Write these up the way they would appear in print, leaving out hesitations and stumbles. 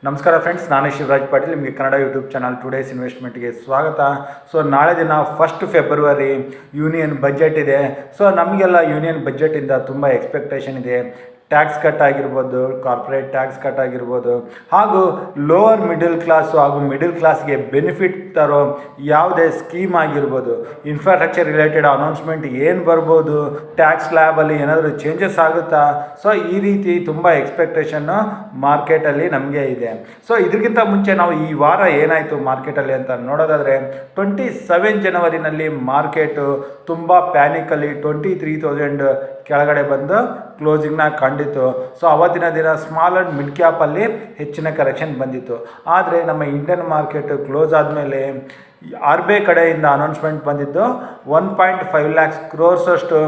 ನಮಸ್ಕಾರ ಫ್ರೆಂಡ್ಸ್, ನಾನು ಶಿವರಾಜ್ ಪಾಟೀಲ್. ನಿಮಗೆ ಕನ್ನಡ ಯೂಟ್ಯೂಬ್ ಚಾನಲ್ ಟುಡೇಸ್ ಇನ್ವೆಸ್ಟ್ಮೆಂಟ್ಗೆ ಸ್ವಾಗತ. ಸೊ ನಾಳೆ ದಿನ 1 ಫೆಬ್ರವರಿ ಯೂನಿಯನ್ ಬಜೆಟ್ ಇದೆ. ಸೊ ನಮಗೆಲ್ಲ ಯೂನಿಯನ್ ಬಜೆಟಿಂದ ತುಂಬ ಎಕ್ಸ್ಪೆಕ್ಟೇಷನ್ ಇದೆ. ಟ್ಯಾಕ್ಸ್ ಕಟ್ ಆಗಿರ್ಬೋದು, ಕಾರ್ಪೊರೇಟ್ ಟ್ಯಾಕ್ಸ್ ಕಟ್ ಆಗಿರ್ಬೋದು, ಹಾಗೂ ಲೋವರ್ ಮಿಡಲ್ ಕ್ಲಾಸು ಹಾಗೂ ಮಿಡಲ್ ಕ್ಲಾಸ್ಗೆ ಬೆನಿಫಿಟ್ ತರೋ ಯಾವುದೇ ಸ್ಕೀಮ್ ಆಗಿರ್ಬೋದು, ಇನ್ಫ್ರಾಸ್ಟ್ರಕ್ಚರ್ ರಿಲೇಟೆಡ್ ಅನೌನ್ಸ್ಮೆಂಟ್ ಏನು ಬರ್ಬೋದು, ಟ್ಯಾಕ್ಸ್ ಸ್ಲ್ಯಾಬಲ್ಲಿ ಏನಾದರೂ ಚೇಂಜಸ್ ಆಗುತ್ತಾ. ಸೊ ಈ ರೀತಿ ತುಂಬ ಎಕ್ಸ್ಪೆಕ್ಟೇಷನ್ನು ಮಾರ್ಕೆಟಲ್ಲಿ ನಮಗೆ ಇದೆ. ಸೊ ಇದಕ್ಕಿಂತ ಮುಂಚೆ ನಾವು ಈ ವಾರ ಏನಾಯಿತು ಮಾರ್ಕೆಟಲ್ಲಿ ಅಂತ ನೋಡೋದಾದರೆ, 27 ಜನವರಿನಲ್ಲಿ ಮಾರ್ಕೆಟು ತುಂಬ ಪ್ಯಾನಿಕಲ್ಲಿ 23,000 ಕೆಳಗಡೆ ಬಂದು ಕ್ಲೋಸಿಂಗ್ನ ಕಂಡಿತ್ತು. ಸೊ ಅವತ್ತಿನ ದಿನ ಸ್ಮಾಲ್ ಆ್ಯಂಡ್ ಮಿಡ್ ಕ್ಯಾಪಲ್ಲಿ ಹೆಚ್ಚಿನ ಕರೆಕ್ಷನ್ ಬಂದಿತ್ತು. ಆದರೆ ನಮ್ಮ ಇಂಡಿಯನ್ ಮಾರ್ಕೆಟ್ ಕ್ಲೋಸ್ ಆದಮೇಲೆ ಆರ್ ಬಿ ಐ ಕಡೆಯಿಂದ ಅನೌನ್ಸ್ಮೆಂಟ್ ಬಂದಿದ್ದು 1.5 ಲ್ಯಾಕ್ಸ್ ಕ್ರೋರ್ಸ್ ಅಷ್ಟು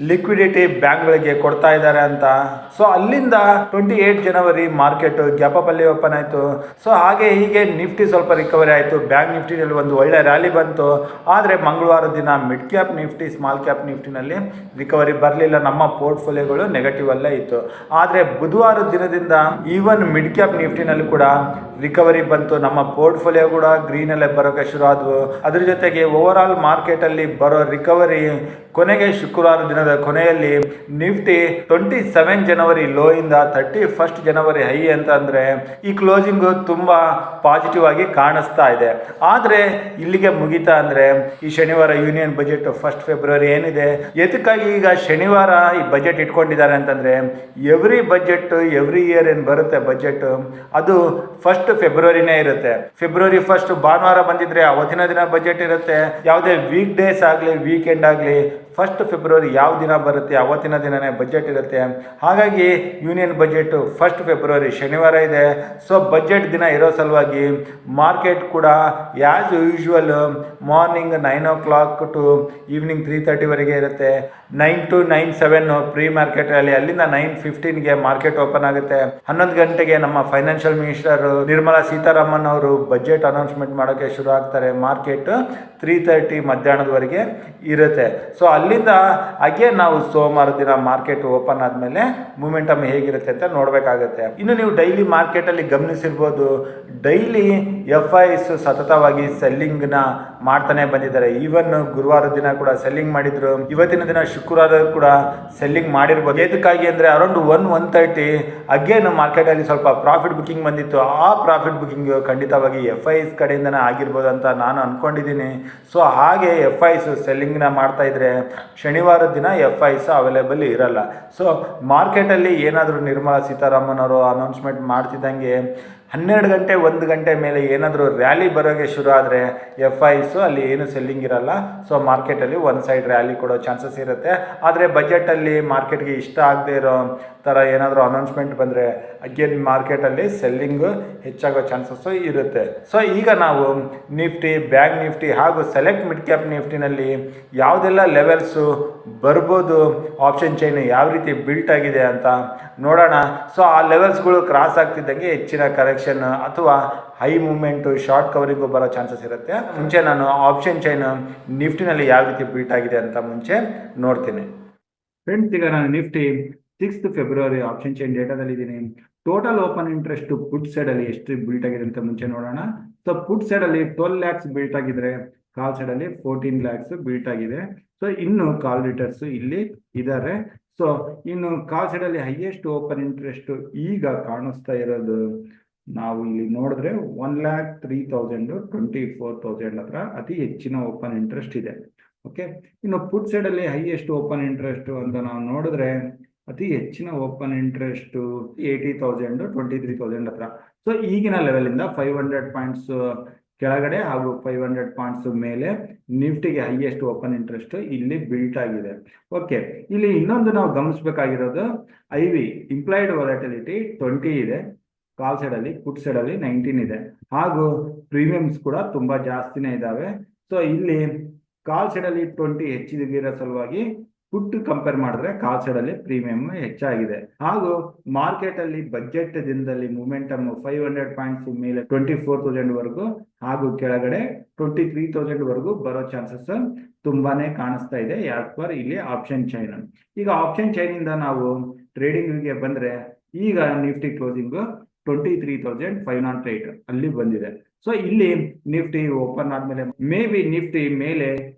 ಲಿಕ್ವಿಡಿಟಿ ಬ್ಯಾಂಕ್ಗಳಿಗೆ ಕೊಡ್ತಾ ಇದ್ದಾರೆ ಅಂತ. ಸೊ ಅಲ್ಲಿಂದ 28 ಜನವರಿ ಮಾರ್ಕೆಟ್ ಗ್ಯಾಪಲ್ಲಿ ಓಪನ್ ಆಯಿತು. ಸೊ ಹಾಗೆ ಹೀಗೆ ನಿಫ್ಟಿ ಸ್ವಲ್ಪ ರಿಕವರಿ ಆಯಿತು. ಬ್ಯಾಂಕ್ ನಿಫ್ಟಿನಲ್ಲಿ ಒಂದು ಒಳ್ಳೆ ರ್ಯಾಲಿ ಬಂತು. ಆದರೆ ಮಂಗಳವಾರ ದಿನ mid cap Nifty, small cap ನಿಫ್ಟಿನಲ್ಲಿ ರಿಕವರಿ ಬರಲಿಲ್ಲ. ನಮ್ಮ ಪೋರ್ಟ್ಫೋಲಿಯೋಗಳು ನೆಗೆಟಿವ್ ಅಲ್ಲೇ ಇತ್ತು. ಆದರೆ ಬುಧವಾರ ದಿನದಿಂದ ಈವನ್ ಮಿಡ್ ಕ್ಯಾಪ್ ನಿಫ್ಟಿನಲ್ಲಿ ಕೂಡ ರಿಕವರಿ ಬಂತು. ನಮ್ಮ ಪೋರ್ಟ್ಫೋಲಿಯೋ ಕೂಡ ಗ್ರೀನಲ್ಲೇ ಬರೋಕ್ಕೆ ಶುರು ಆದವು. ಅದರ ಜೊತೆಗೆ ಓವರ್ ಆಲ್ ಮಾರ್ಕೆಟಲ್ಲಿ ಬರೋ ರಿಕವರಿ ಕೊನೆಗೆ ಶುಕ್ರವಾರ ದಿನದ ಕೊನೆಯಲ್ಲಿ ನಿಫ್ಟಿ 27 ಜನವರಿ ಲೋ ಇಂದ 31 ಜನವರಿ ಹೈ ಅಂತ ಅಂದರೆ ಈ ಕ್ಲೋಸಿಂಗು ತುಂಬ ಪಾಸಿಟಿವ್ ಆಗಿ ಕಾಣಿಸ್ತಾ ಇದೆ. ಆದರೆ ಇಲ್ಲಿಗೆ ಮುಗಿತಾ ಅಂದರೆ ಈ ಶನಿವಾರ ಯೂನಿಯನ್ ಬಜೆಟ್ 1 ಫೆಬ್ರವರಿ ಏನಿದೆ, ಎದಕ್ಕಾಗಿ ಈಗ ಶನಿವಾರ ಈ ಬಜೆಟ್ ಇಟ್ಕೊಂಡಿದ್ದಾರೆ ಅಂತಂದರೆ, ಎವ್ರಿ ಬಜೆಟ್ ಎವ್ರಿ ಇಯರ್ ಏನು ಬರುತ್ತೆ ಬಜೆಟ್, ಅದು 1 ಫೆಬ್ರವರಿನೇ ಇರುತ್ತೆ. ಫೆಬ್ರವರಿ 1 ಭಾನುವಾರ ಬಂದಿದ್ರೆ ಅವತ್ತಿನ ದಿನ ಬಜೆಟ್ ಇರುತ್ತೆ. ಯಾವುದೇ ವೀಕ್ ಡೇಸ್ ಆಗಲಿ ವೀಕೆಂಡ್ ಆಗಲಿ 1 ಫೆಬ್ರವರಿ ಯಾವ ದಿನ ಬರುತ್ತೆ ಅವತ್ತಿನ ದಿನನೇ ಬಜೆಟ್ ಇರುತ್ತೆ. ಹಾಗಾಗಿ ಯೂನಿಯನ್ ಬಜೆಟ್ 1 ಫೆಬ್ರವರಿ ಶನಿವಾರ ಇದೆ. ಸೊ ಬಜೆಟ್ ದಿನ ಇರೋ ಸಲುವಾಗಿ ಮಾರ್ಕೆಟ್ ಕೂಡ as usual morning 9 o'clock to evening 3:30ವರೆಗೆ ಇರುತ್ತೆ. 9 to 9:07 ಪ್ರೀ ಮಾರ್ಕೆಟ್ ರ್ಯಾಲಿ, ಅಲ್ಲಿಂದ 9:15ಗೆ ಮಾರ್ಕೆಟ್ ಓಪನ್ ಆಗುತ್ತೆ. 11 ಗಂಟೆಗೆ ನಮ್ಮ ಫೈನಾನ್ಷಿಯಲ್ ಮಿನಿಸ್ಟರ್ ನಿರ್ಮಲಾ ಸೀತಾರಾಮನ್ ಅವರು ಬಜೆಟ್ ಅನೌನ್ಸ್ಮೆಂಟ್ ಮಾಡೋಕ್ಕೆ ಶುರು ಆಗ್ತಾರೆ. ಮಾರ್ಕೆಟ್ 3:30 ಮಧ್ಯಾಹ್ನದವರೆಗೆ ಇರುತ್ತೆ. ಸೊ ಅಲ್ಲಿಂದ ಅಗೇನ್ ನಾವು ಸೋಮವಾರ ದಿನ ಮಾರ್ಕೆಟ್ ಓಪನ್ ಆದಮೇಲೆ ಮೂಮೆಂಟಮ್ ಹೇಗಿರುತ್ತೆ ಅಂತ ನೋಡಬೇಕಾಗುತ್ತೆ. ಇನ್ನು ನೀವು ಡೈಲಿ ಮಾರ್ಕೆಟಲ್ಲಿ ಗಮನಿಸಿರ್ಬೋದು, ಡೈಲಿ FIs ಸತತವಾಗಿ ಸೆಲ್ಲಿಂಗ್ನ ಮಾಡ್ತಾನೆ ಬಂದಿದ್ದಾರೆ. ಈವನ್ ಗುರುವಾರ ದಿನ ಕೂಡ ಸೆಲ್ಲಿಂಗ್ ಮಾಡಿದ್ರು. ಇವತ್ತಿನ ದಿನ ಶುಕ್ರವಾರ ಕೂಡ ಸೆಲ್ಲಿಂಗ್ ಮಾಡಿರ್ಬೋದು. ಏದಕ್ಕಾಗಿ ಅಂದರೆ ಅರೌಂಡ್ 1:30 ಅಗೇನ್ ಮಾರ್ಕೆಟಲ್ಲಿ ಸ್ವಲ್ಪ ಪ್ರಾಫಿಟ್ ಬುಕ್ಕಿಂಗ್ ಬಂದಿತ್ತು. ಆ ಪ್ರಾಫಿಟ್ ಬುಕ್ಕಿಂಗ್ ಖಂಡಿತವಾಗಿ FIs ಕಡೆಯಿಂದನೇ ಆಗಿರ್ಬೋದು ಅಂತ ನಾನು ಅಂದ್ಕೊಂಡಿದ್ದೀನಿ. ಸೊ ಹಾಗೆ FIs ಸೆಲ್ಲಿಂಗ್ನ ಮಾಡ್ತಾ ಇದ್ರೆ ಶನಿವಾರದ ದಿನ FIs ಅವೈಲೇಬಲ್ ಇರಲ್ಲ. ಸೊ ಮಾರ್ಕೆಟಲ್ಲಿ ಏನಾದರೂ ನಿರ್ಮಲಾ ಸೀತಾರಾಮನ್ ಅವರು ಅನೌನ್ಸ್ಮೆಂಟ್ ಮಾಡ್ತಿದ್ದಂಗೆ 12 ಗಂಟೆ 1 ಗಂಟೆ ಮೇಲೆ ಏನಾದರೂ ರ್ಯಾಲಿ ಬರೋಕ್ಕೆ ಶುರು ಆದರೆ FIs ಅಲ್ಲಿ ಏನು ಸೆಲ್ಲಿಂಗ್ ಇರಲ್ಲ. ಸೊ ಮಾರ್ಕೆಟಲ್ಲಿ ಒಂದು ಸೈಡ್ ರ್ಯಾಲಿ ಕೊಡೋ ಚಾನ್ಸಸ್ ಇರುತ್ತೆ. ಆದರೆ ಬಜೆಟಲ್ಲಿ ಮಾರ್ಕೆಟ್ಗೆ ಇಷ್ಟ ಆಗದೆ ಇರೋ ಥರ ಏನಾದರೂ ಅನೌನ್ಸ್ಮೆಂಟ್ ಬಂದರೆ ಅಗೇನ್ ಮಾರ್ಕೆಟಲ್ಲಿ ಸೆಲ್ಲಿಂಗು ಹೆಚ್ಚಾಗೋ ಚಾನ್ಸಸ್ಸು ಇರುತ್ತೆ. ಸೊ ಈಗ ನಾವು ನಿಫ್ಟಿ, ಬ್ಯಾಂಕ್ ನಿಫ್ಟಿ ಹಾಗೂ ಸೆಲೆಕ್ಟ್ ಮಿಡ್ ಕ್ಯಾಪ್ ನಿಫ್ಟಿನಲ್ಲಿ ಯಾವುದೆಲ್ಲ ಲೆವೆಲ್ಸು ಬರ್ಬೋದು, ಆಪ್ಷನ್ ಚೈನ್ ಯಾವ ರೀತಿ ಬಿಲ್ಟ್ ಆಗಿದೆ ಅಂತ ನೋಡೋಣ. ಸೊ ಆ ಲೆವೆಲ್ಸ್ಗಳು ಕ್ರಾಸ್ ಆಗ್ತಿದ್ದಂಗೆ ಹೆಚ್ಚಿನ ಕರೆಕ್ಷನ್ ಅಥವಾ ಹೈ ಮೂವ್ಮೆಂಟು, ಶಾರ್ಟ್ ಕವರಿಂಗು ಬರೋ ಚಾನ್ಸಸ್ ಇರುತ್ತೆ. ಮುಂಚೆ ನಾನು ಆಪ್ಷನ್ ಚೈನ್ ನಿಫ್ಟಿನಲ್ಲಿ ಯಾವ ರೀತಿ ಬಿಲ್ಟ್ ಆಗಿದೆ ಅಂತ ಮುಂಚೆ ನೋಡ್ತೀನಿ. ಫ್ರೆಂಡ್ಸ್, ಈಗ ನಾನು ನಿಫ್ಟಿ 6 ಫೆಬ್ರವರಿ ಆಪ್ಷನ್ ಚೈನ್ ಡೇಟಾದಲ್ಲಿದ್ದೀನಿ. ಟೋಟಲ್ ಓಪನ್ ಇಂಟ್ರೆಸ್ಟ್ ಪುಟ್ ಸೈಡಲ್ಲಿ ಎಷ್ಟು ಬಿಲ್ಟ್ ಆಗಿದೆ ಅಂತ ಮುಂಚೆ ನೋಡೋಣ. ಸೊ ಪುಟ್ ಸೈಡಲ್ಲಿ 12 lakhs ಬಿಲ್ಟ್ ಆಗಿದ್ರೆ, ಕಾಲ್ ಸೈಡಲ್ಲಿ 14 lakhs ಬಿಲ್ಟ್ ಆಗಿದೆ. ಸೊ ಇನ್ನು ಕಾಲ್ ರಿಟರ್ಸ್ ಇಲ್ಲಿ ಇದ್ದಾರೆ. ಸೊ ಇನ್ನು ಕಾಲ್ ಸೈಡಲ್ಲಿ ಹೈಯೆಸ್ಟ್ ಓಪನ್ ಇಂಟ್ರೆಸ್ಟ್ ಈಗ ಕಾಣಿಸ್ತಾ ಇರೋದು ನಾವು ಇಲ್ಲಿ ನೋಡಿದ್ರೆ 1,03,000 24,000 ಹತ್ರ ಅತಿ ಹೆಚ್ಚಿನ ಓಪನ್ ಇಂಟ್ರೆಸ್ಟ್ ಇದೆ. ಓಕೆ, ಇನ್ನು ಪುಟ್ ಸೈಡಲ್ಲಿ ಹೈಯೆಸ್ಟ್ ಓಪನ್ ಇಂಟ್ರೆಸ್ಟ್ ಅಂತ ನಾವು ನೋಡಿದ್ರೆ ಅತಿ ಹೆಚ್ಚಿನ ಓಪನ್ ಇಂಟ್ರೆಸ್ಟ್ 80,000 23,000 ಹತ್ರ. ಸೊ ಈಗಿನ ಲೆವೆಲಿಂದ 500 ಪಾಯಿಂಟ್ಸ್ ಕೆಳಗಡೆ ಹಾಗೂ 500 ಪಾಯಿಂಟ್ಸ್ ಮೇಲೆ ನಿಫ್ಟಿಗೆ ಹೈಯೆಸ್ಟ್ ಓಪನ್ ಇಂಟ್ರೆಸ್ಟ್ ಇಲ್ಲಿ ಬಿಲ್ಟ್ ಆಗಿದೆ. ಓಕೆ, ಇಲ್ಲಿ ಇನ್ನೊಂದು ನಾವು ಗಮನಿಸಬೇಕಾಗಿರೋದು IV ಇಂಪ್ಲಾಯ್ಡ್ ವಾಲಟಿಲಿಟಿ 20 ಇದೆ. ಕಾಲ್ ಸೈಡಲ್ಲಿ, ಪುಟ್ ಸೈಡಲ್ಲಿ 19 ಇದೆ. ಹಾಗೂ ಪ್ರೀಮಿಯಮ್ಸ್ ಕೂಡ ತುಂಬ ಜಾಸ್ತಿನೇ ಇದ್ದಾವೆ. ಸೊ ಇಲ್ಲಿ ಕಾಲ್ ಸೈಡಲ್ಲಿ 20 ಹೆಚ್ಚಿಗಿರೋ ಸಲುವಾಗಿ ಪುಟ್ ಕಂಪೇರ್ ಮಾಡಿದ್ರೆ ಕಾಲ್ ಸೈಡಲ್ಲಿ ಪ್ರೀಮಿಯಮ್ ಹೆಚ್ಚಾಗಿದೆ. ಹಾಗೂ ಮಾರ್ಕೆಟಲ್ಲಿ ಬಜೆಟ್ ದಿನದಲ್ಲಿ ಮೂಮೆಂಟಮ್ 500 ಪಾಯಿಂಟ್ಸ್ ಮೇಲೆ 24,000 ವರೆಗೂ ಹಾಗೂ ಕೆಳಗಡೆ 23,000 ವರೆಗೂ ಬರೋ ಚಾನ್ಸಸ್ ತುಂಬಾನೇ ಕಾಣಿಸ್ತಾ ಇದೆ ಆಸ್ ಪರ್ ಇಲ್ಲಿ ಆಪ್ಷನ್ ಚೈನ್. ಈಗ ಆಪ್ಷನ್ ಚೈನ್ ಇಂದ ನಾವು ಟ್ರೇಡಿಂಗ್ಗೆ ಬಂದ್ರೆ, ಈಗ ನಿಫ್ಟಿ ಕ್ಲೋಸಿಂಗ್ 23,508 ಅಲ್ಲಿ ಬಂದಿದೆ. ಸೊ ಇಲ್ಲಿ ನಿಫ್ಟಿ ಓಪನ್ ಆದ್ಮೇಲೆ ಮೇ ಬಿ ನಿಫ್ಟಿ ಮೇಲೆ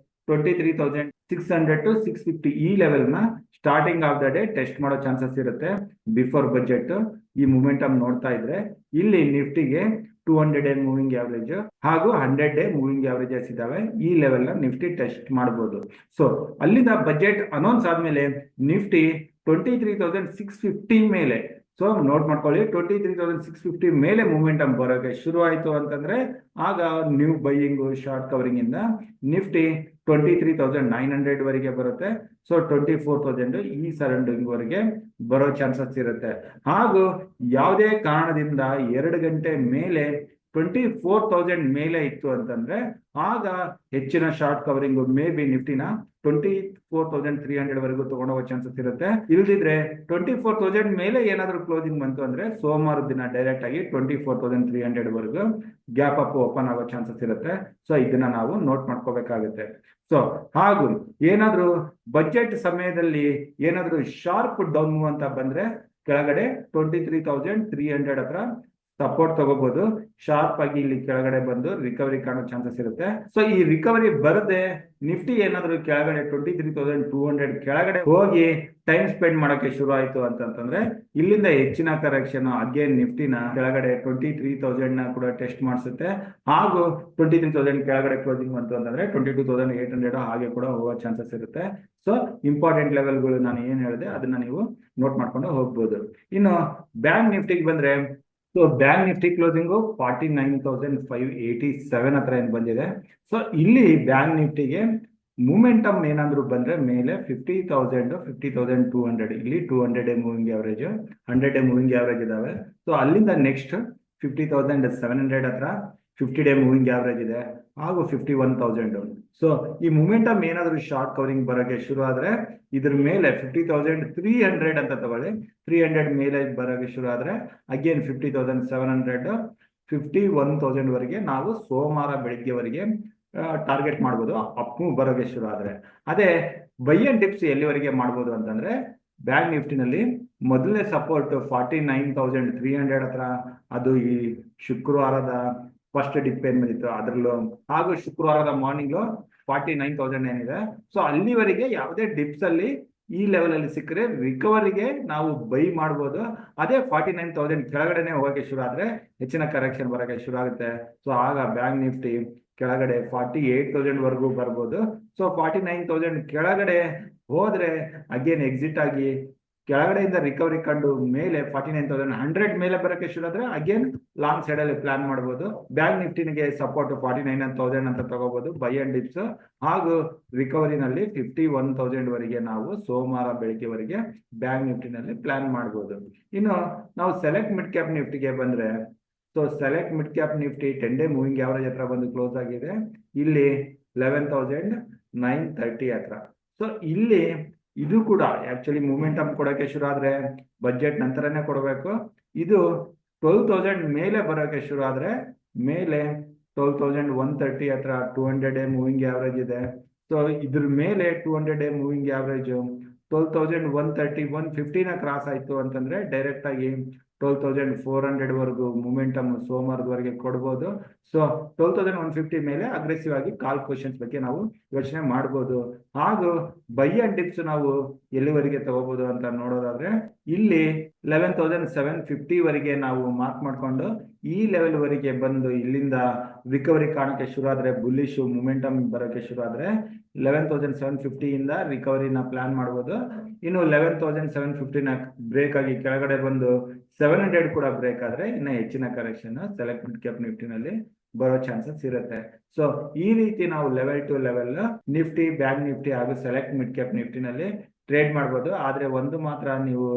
23,600 to 650 ಈ ಲೆವೆಲ್ ನ starting of the day test ಮಾಡೋ ಚಾನ್ಸಸ್ ಇರುತ್ತೆ ಬಿಫೋರ್ ಬಜೆಟ್. ಈ ಮೂಮೆಂಟಮ್ ನೋಡ್ತಾ ಇದ್ರೆ ಇಲ್ಲಿ ನಿಫ್ಟಿಗೆ 200 ಡೇ ಮೂವಿಂಗ್ ಆವರೇಜ್ ಹಾಗೂ 100 ಡೇ ಮೂವಿಂಗ್ ಆವರೇಜಸ್ ಇದಾವೆ. ಈ ಲೆವೆಲ್ ನ ನಿಫ್ಟಿ ಟೆಸ್ಟ್ ಮಾಡಬಹುದು. ಸೊ ಅಲ್ಲಿಂದ ಬಜೆಟ್ ಅನೌನ್ಸ್ ಆದ್ಮೇಲೆ ನಿಫ್ಟಿ 23,650 ಮೇಲೆ, ಸೊ ನೋಟ್ ಮಾಡ್ಕೊಳ್ಳಿ, 23,650 ಮೇಲೆ ಮೂಮೆಂಟಮ್ ಬರೋಕೆ ಶುರು ಆಯ್ತು ಅಂತಂದ್ರೆ ಆಗ ನ್ಯೂ ಬೈಯಿಂಗ್ ಶಾರ್ಟ್ ಕವರಿಂಗ್ ಇಂದ ನಿಫ್ಟಿ 23,900 ವರೆಗೆ ಬರುತ್ತೆ. ಸೊ 24,000 ಈ ಸರೌಂಡಿಂಗ್ ವರೆಗೆ ಬರೋ ಚಾನ್ಸಸ್ ಇರುತ್ತೆ. ಹಾಗೂ ಯಾವುದೇ ಕಾರಣದಿಂದ 2 ಗಂಟೆ ಮೇಲೆ 24,000 ಮೇಲೆ ಇತ್ತು ಅಂತಂದ್ರೆ ಆಗ ಹೆಚ್ಚಿನ ಶಾರ್ಟ್ ಕವರಿಂಗ್ ಮೇ ಬಿ ನಿಫ್ಟಿನ 24,300 ವರೆಗೂ ತಗೊಂಡೋಗೋ ಚಾನ್ಸಸ್ ಇರುತ್ತೆ. ಇಲ್ದಿದ್ರೆ 24,000 ಮೇಲೆ ಏನಾದ್ರು ಕ್ಲೋಸಿಂಗ್ ಬಂತು ಅಂದ್ರೆ ಸೋಮವಾರ ದಿನ ಡೈರೆಕ್ಟ್ ಆಗಿ 24,300 ವರೆಗೂ ಗ್ಯಾಪ್ ಅಪ್ ಓಪನ್ ಆಗೋ ಚಾನ್ಸಸ್ ಇರುತ್ತೆ. ಸೊ ಇದನ್ನ ನಾವು ನೋಟ್ ಮಾಡ್ಕೋಬೇಕಾಗುತ್ತೆ. ಸೊ ಹಾಗೂ ಏನಾದ್ರು ಬಜೆಟ್ ಸಮಯದಲ್ಲಿ ಏನಾದ್ರು ಶಾರ್ಪ್ ಡೌನ್ ಅಂತ ಬಂದ್ರೆ ಕೆಳಗಡೆ 23,300 ಹತ್ರ ಸಪೋರ್ಟ್ ತಗೋಬಹುದು. ಶಾರ್ಪ್ ಆಗಿ ಇಲ್ಲಿ ಕೆಳಗಡೆ ಬಂದು ರಿಕವರಿ ಕಾಣೋ ಚಾನ್ಸಸ್ ಇರುತ್ತೆ. ಸೊ ಈ ರಿಕವರಿ ಬರದೆ ನಿಫ್ಟಿ ಏನಾದ್ರು ಕೆಳಗಡೆ 23,200 ಕೆಳಗಡೆ ಹೋಗಿ ಟೈಮ್ ಸ್ಪೆಂಡ್ ಮಾಡೋಕೆ ಶುರು ಆಯ್ತು ಅಂತಂದ್ರೆ ಇಲ್ಲಿಂದ ಹೆಚ್ಚಿನ ಕರೆಕ್ಷನ್ ಅಗೇನ್ ನಿಫ್ಟಿನ ಕೆಳಗಡೆ 23,000 ನ ಕೂಡ ಟೆಸ್ಟ್ ಮಾಡಿಸುತ್ತೆ. ಹಾಗೂ 23,000 ಕೆಳಗಡೆ ಕ್ಲೋಸಿಂಗ್ ಬಂತು ಅಂತಂದ್ರೆ 22,800 ಹಾಗೆ ಕೂಡ ಹೋಗೋ ಚಾನ್ಸಸ್ ಇರುತ್ತೆ. ಸೊ ಇಂಪಾರ್ಟೆಂಟ್ ಲೆವೆಲ್ಗಳು ನಾನು ಏನ್ ಹೇಳಿದೆ ಅದನ್ನ ನೀವು ನೋಟ್ ಮಾಡ್ಕೊಂಡು ಹೋಗ್ಬೋದು. ಇನ್ನು ಬ್ಯಾಂಕ್ ನಿಫ್ಟಿಗೆ ಬಂದ್ರೆ, ಸೊ ಬ್ಯಾಂಕ್ ನಿಫ್ಟಿ ಕ್ಲೋಸಿಂಗು 49,587 ಹತ್ರ ಏನ್ ಬಂದಿದೆ. ಸೊ ಇಲ್ಲಿ ಬ್ಯಾಂಕ್ ನಿಫ್ಟಿಗೆ ಮೂಮೆಂಟಮ್ ಏನಾದ್ರು ಬಂದ್ರೆ ಮೇಲೆ 50,000 50,200 ಇಲ್ಲಿ 200 day moving average 100 day moving average ಇದಾವೆ. ಸೊ ಅಲ್ಲಿಂದ ನೆಕ್ಸ್ಟ್ 50,700 ಹತ್ರ 50 ಡೇ ಮೂವಿಂಗ್ ಆವರೇಜ್ ಇದೆ ಹಾಗೂ 51,000. ಸೊ ಈ ಮೂಮೆಂಟಮ್ ಏನಾದ್ರು ಶಾರ್ಟ್ ಕವರಿಂಗ್ ಬರೋಕೆ ಶುರು ಆದ್ರೆ ಇದ್ರ ಮೇಲೆ 50,300 ಅಂತ ತಗೊಳ್ಳಿ, 300 ಮೇಲೆ ಬರೋಕೆ ಶುರು ಆದ್ರೆ ಅಗೇನ್ 50,700 51,000 ವರೆಗೆ ನಾವು ಸೋಮವಾರ ಬೆಳಿಗ್ಗೆವರೆಗೆ ಟಾರ್ಗೆಟ್ ಮಾಡ್ಬೋದು ಅಪ್ ಮೂವ್ ಬರೋಕೆ ಶುರು ಆದ್ರೆ. ಅದೇ ಬೈ ಅಂಡ್ ಡಿಪ್ಸ್ ಎಲ್ಲಿವರೆಗೆ ಮಾಡ್ಬೋದು ಅಂತಂದ್ರೆ ಬ್ಯಾಂಕ್ ನಿಫ್ಟಿನಲ್ಲಿ ಮೊದಲನೇ ಸಪೋರ್ಟ್ 49,300 ಹತ್ರ, ಅದು ಈ ಶುಕ್ರವಾರದ ಫಸ್ಟ್ ಡಿಪ್ ಏನ್ ಬಂದಿತ್ತು ಅದ್ರಲ್ಲೂ, ಹಾಗೂ ಶುಕ್ರವಾರದ ಮಾರ್ನಿಂಗ್ 49,000 ಏನಿದೆ. ಸೊ ಅಲ್ಲಿವರೆಗೆ ಯಾವುದೇ ಡಿಪ್ಸ್ ಅಲ್ಲಿ ಈ ಲೆವೆಲ್ ಅಲ್ಲಿ ಸಿಕ್ಕರೆ ರಿಕವರಿಗೆ ನಾವು ಬೈ ಮಾಡ್ಬೋದು. ಅದೇ 49,000 ಕೆಳಗಡೆನೆ ಹೋಗಕ್ಕೆ ಶುರು ಆದ್ರೆ ಹೆಚ್ಚಿನ ಕರೆಕ್ಷನ್ ಬರೋಕೆ ಶುರು ಆಗುತ್ತೆ. ಸೊ ಆಗ ಬ್ಯಾಂಕ್ ನಿಫ್ಟಿ ಕೆಳಗಡೆ 48,000 ವರೆಗೂ ಬರ್ಬೋದು. ಸೊ 49,000 ಕೆಳಗಡೆ ಹೋದ್ರೆ ಅಗೇನ್ ಎಕ್ಸಿಟ್ ಆಗಿ ಕೆಳಗಡೆಯಿಂದ ರಿಕವರಿ ಕಂಡು ಮೇಲೆ 49,100 ಮೇಲೆ ಬರೋಕೆ ಶುರು ಆದ್ರೆ ಅಗೇನ್ ಲಾಂಗ್ ಸೈಡ್ ಅಲ್ಲಿ ಪ್ಲಾನ್ ಮಾಡಬಹುದು. ಬ್ಯಾಂಕ್ ನಿಫ್ಟಿನಿಗೆ ಸಪೋರ್ಟ್ 49,000 ಅಂತ ತಗೋಬಹುದು ಬೈ ಅಂಡ್ ಡಿಪ್ಸ್. ಹಾಗೂ ರಿಕವರಿನಲ್ಲಿ 51,000 ವರೆಗೆ ನಾವು ಸೋಮವಾರ ಬೆಳಗ್ಗೆವರೆಗೆ ಬ್ಯಾಂಕ್ ನಿಫ್ಟಿನಲ್ಲಿ ಪ್ಲಾನ್ ಮಾಡಬಹುದು. ಇನ್ನು ನಾವು ಸೆಲೆಕ್ಟ್ ಮಿಡ್ ಕ್ಯಾಪ್ ನಿಫ್ಟಿಗೆ ಬಂದ್ರೆ, so select mid cap Nifty 10 day moving average ಹತ್ರ ಬಂದು ಕ್ಲೋಸ್ ಆಗಿದೆ ಇಲ್ಲಿ 11,930 ಹತ್ರ. ಸೊ ಇಲ್ಲಿ ಇದು ಕೂಡ ಆಕ್ಚುಲಿ ಮೂಮೆಂಟಮ್ ಕೊಡೋಕೆ ಶುರು ಆದ್ರೆ ಬಜೆಟ್ ನಂತರನೇ ಕೊಡಬೇಕು. ಇದು 12,000 ಮೇಲೆ ಬರೋಕೆ ಶುರು ಆದ್ರೆ ಮೇಲೆ 12,130 ಹತ್ರ 200 ಡೇ ಮೂವಿಂಗ್ ಆವರೇಜ್ ಇದೆ. ಸೊ ಇದ್ರ ಮೇಲೆ 200 ಡೇ ಮೂವಿಂಗ್ ಆವರೇಜ್ 12,130 150ನ ಕ್ರಾಸ್ ಆಯ್ತು ಅಂತಂದ್ರೆ ಡೈರೆಕ್ಟ್ ಆಗಿ 12,400 ವರೆಗೂ ಮೂಮೆಂಟಮ್ ಸೋಮವಾರದವರೆಗೆ ಕೊಡ್ಬೋದು. ಸೊ 12,150 ಮೇಲೆ ಅಗ್ರೆಸಿವ್ ಆಗಿ ಕಾಲ್ ಪೊಸಿಷನ್ಸ್ ಬಗ್ಗೆ ನಾವು ಯೋಚನೆ ಮಾಡ್ಬೋದು. ಹಾಗೂ ಬೈ ಅಂಡ್ ಡಿಪ್ಸ್ ನಾವು ಎಲ್ಲಿವರೆಗೆ ತಗೋಬಹುದು ಅಂತ ನೋಡೋದಾದ್ರೆ ಇಲ್ಲಿ 11,750 ವರೆಗೆ ನಾವು ಮಾರ್ಕ್ ಮಾಡ್ಕೊಂಡು ಈ ಲೆವೆಲ್ ವರೆಗೆ ಬಂದು ಇಲ್ಲಿಂದ ರಿಕವರಿ ಕಾಣಕ್ಕೆ ಶುರು ಆದ್ರೆ ಬುಲ್ಲಿಶ್ ಮೂಮೆಂಟಮ್ ಬರೋಕೆ ಶುರು ಆದ್ರೆ 11,750 ಇಂದ ರಿಕವರಿನ ಪ್ಲಾನ್ ಮಾಡ್ಬೋದು. ಇನ್ನು 11,750ನ ಬ್ರೇಕ್ ಆಗಿ ಕೆಳಗಡೆ ಬಂದು 700 ಕೂಡ ಬ್ರೇಕ್ ಆದ್ರೆ ಇನ್ನ ಹೆಚ್ಚಿನ ಕರೆಕ್ಷನ್ ಸೆಲೆಕ್ಟ್ ಮಿಡ್ ಕ್ಯಾಪ್ ನಿಫ್ಟಿನಲ್ಲಿ ಬರೋ ಚಾನ್ಸಸ್ ಇರುತ್ತೆ. ಸೊ ಈ ರೀತಿ ನಾವು level two level Nifty, bank Nifty ಹಾಗೂ ಸೆಲೆಕ್ಟ್ ಮಿಡ್ ಕ್ಯಾಪ್ ನಿಫ್ಟಿನಲ್ಲಿ ಟ್ರೇಡ್ ಮಾಡ್ಬೋದು. ಆದ್ರೆ ಒಂದು ಮಾತ್ರ ನೀವು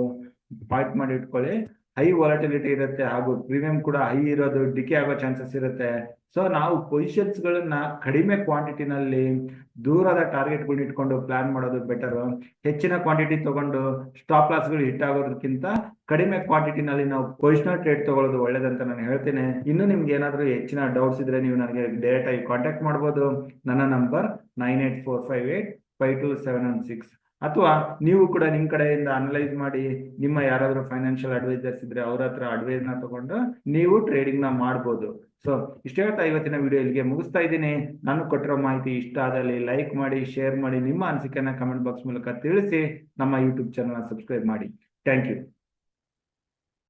ಪಾಯಿಂಟ್ ಮಾಡಿ ಇಟ್ಕೊಳ್ಳಿ, ಹೈ ವಾಲಟಿಲಿಟಿ ಇರುತ್ತೆ ಹಾಗೂ ಪ್ರೀಮಿಯಂ ಕೂಡ ಹೈ ಇರೋದು ಡಿಕೆ ಆಗೋ ಚಾನ್ಸಸ್ ಇರುತ್ತೆ. ಸೊ ನಾವು ಪೊಸಿಷನ್ಸ್ ಗಳನ್ನ ಕಡಿಮೆ ಕ್ವಾಂಟಿಟಿನಲ್ಲಿ ದೂರದ ಟಾರ್ಗೆಟ್ಗಳನ್ನ ಇಟ್ಕೊಂಡು ಪ್ಲಾನ್ ಮಾಡೋದು ಬೆಟರ್. ಹೆಚ್ಚಿನ ಕ್ವಾಂಟಿಟಿ ತಗೊಂಡು ಸ್ಟಾಪ್ ಲಾಸ್ಗಳು ಹಿಟ್ ಆಗೋದಕ್ಕಿಂತ ಕಡಿಮೆ ಕ್ವಾಂಟಿಟಿನಲ್ಲಿ ನಾವು ಪೊಸಿಷನಲ್ ಟ್ರೇಡ್ ತಗೊಳ್ಳೋದು ಒಳ್ಳೇದಂತ ನಾನು ಹೇಳ್ತೇನೆ. ಇನ್ನು ನಿಮ್ಗೆ ಏನಾದರೂ ಹೆಚ್ಚಿನ ಡೌಟ್ಸ್ ಇದ್ರೆ ನೀವು ನನಗೆ ಡೈರೆಕ್ಟ್ ಆಗಿ ಕಾಂಟ್ಯಾಕ್ಟ್ ಮಾಡ್ಬೋದು. ನನ್ನ ನಂಬರ್ 9845852716. ಅಥವಾ ನೀವು ಕೂಡ ನಿಮ್ಮ ಕಡೆಯಿಂದ ಅನಲೈಸ್ ಮಾಡಿ ನಿಮ್ಮ ಯಾರಾದರೂ ಫೈನಾನ್ಷಿಯಲ್ ಅಡ್ವೈಸರ್ಸ್ ಇದ್ರೆ ಅವ್ರ ಹತ್ರ ಅಡ್ವೈಸ್ನ ತಗೊಂಡು ನೀವು ಟ್ರೇಡಿಂಗ್ನ ಮಾಡ್ಬೋದು. ಸೊ ಇಷ್ಟೇ ಹೇಳ್ತಾ ಇವತ್ತಿನ ವಿಡಿಯೋ ಇಲ್ಲಿಗೆ ಮುಗಿಸ್ತಾ ಇದ್ದೀನಿ. ನಾನು ಕೊಟ್ಟಿರೋ ಮಾಹಿತಿ ಇಷ್ಟ ಆದಲ್ಲಿ ಲೈಕ್ ಮಾಡಿ, ಶೇರ್ ಮಾಡಿ, ನಿಮ್ಮ ಅನಿಸಿಕೆನ ಕಮೆಂಟ್ ಬಾಕ್ಸ್ ಮೂಲಕ ತಿಳಿಸಿ. ನಮ್ಮ ಯೂಟ್ಯೂಬ್ ಚಾನಲ್ನ ಸಬ್ಸ್ಕ್ರೈಬ್ ಮಾಡಿ. Thank you.